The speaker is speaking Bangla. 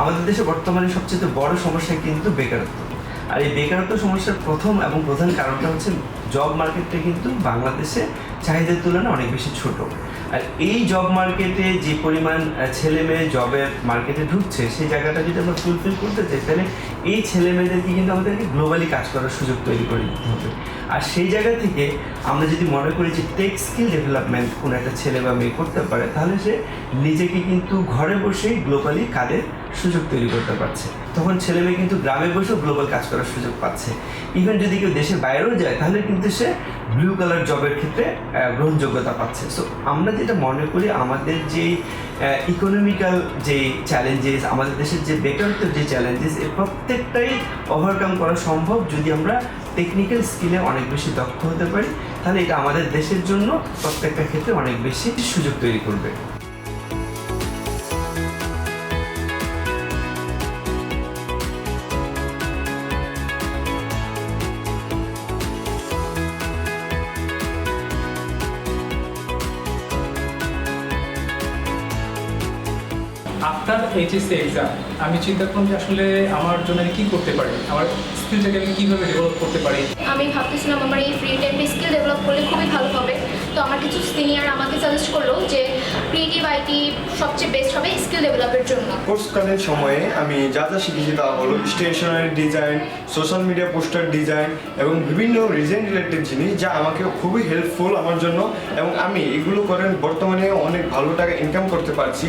আমাদের দেশে বর্তমানে সবচেয়ে বড় সমস্যা কিন্তু বেকারত্ব। আর এই বেকারত্ব সমস্যার প্রথম এবং প্রধান কারণটা হচ্ছে জব মার্কেটটা কিন্তু বাংলাদেশে চাহিদার তুলনায় অনেক বেশি ছোট। আর এই জব মার্কেটে যে পরিমাণ ছেলে মেয়ে জবের মার্কেটে ঢুকছে, সেই জায়গাটা যদি আমরা ফুলফিল করতে চাই, তাহলে এই ছেলে মেয়েদেরকে কিন্তু আমাদেরকে গ্লোবালি কাজ করার সুযোগ তৈরি করে দিতে হবে। আর সেই জায়গা থেকে আমরা যদি মনে করি যে টেক স্কিল ডেভেলপমেন্ট কোনো একটা ছেলে বা মেয়ে করতে পারে, তাহলে সে নিজেকে কিন্তু ঘরে বসেই গ্লোবালি কাজের সুযোগ তৈরি করতে পারছে। তখন ছেলে মেয়ে কিন্তু গ্রামে বসেও গ্লোবাল কাজ করার সুযোগ পাচ্ছে। ইভেন যদি কেউ দেশের বাইরেও যায়, তাহলে কিন্তু সে ব্লু কালার জবের ক্ষেত্রে গ্রহণযোগ্যতা পাচ্ছে। সো আমরা যেটা মনে করি, আমাদের যে ইকোনমিক্যাল যে চ্যালেঞ্জেস, আমাদের দেশের যে বেকারত্বের যে চ্যালেঞ্জেস, এর প্রত্যেকটাই ওভারকাম করা সম্ভব যদি আমরা টেকনিক্যাল স্কিলে অনেক বেশি দক্ষ হতে পারি। তাহলে এটা আমাদের দেশের জন্য প্রত্যেকটা ক্ষেত্রে অনেক বেশি সুযোগ তৈরি করবে। আফটার এইচএসসি এক্সাম আমি চিন্তা করলাম যে আসলে আমার জন্য আমি কী করতে পারি, আমার স্কিলটাকে আমি কীভাবে ডেভেলপ করতে পারি। আমি ভাবতেছিলাম আমার এই ফ্রি টাইমে স্কিল ডেভেলপ করলে খুবই ভালো হবে। তো আমার কিছু সিনিয়র আমাকে সাজেস্ট করলো যে ক্রিয়েটিভ আইটি সবচেয়ে বেস্ট হবে স্কিল ডেভেলপের জন্য। কোর্সকালীন সময়ে আমি যা যা শিখেছি তা হলো stationery design, social media poster design এবং বিভিন্ন ডিজাইন রিলেটেড জিনিস, যা আমাকে খুবই হেল্পফুল আমার জন্য, এবং আমি এগুলো করে বর্তমানে অনেক ভালো টাকা ইনকাম করতে পারছি।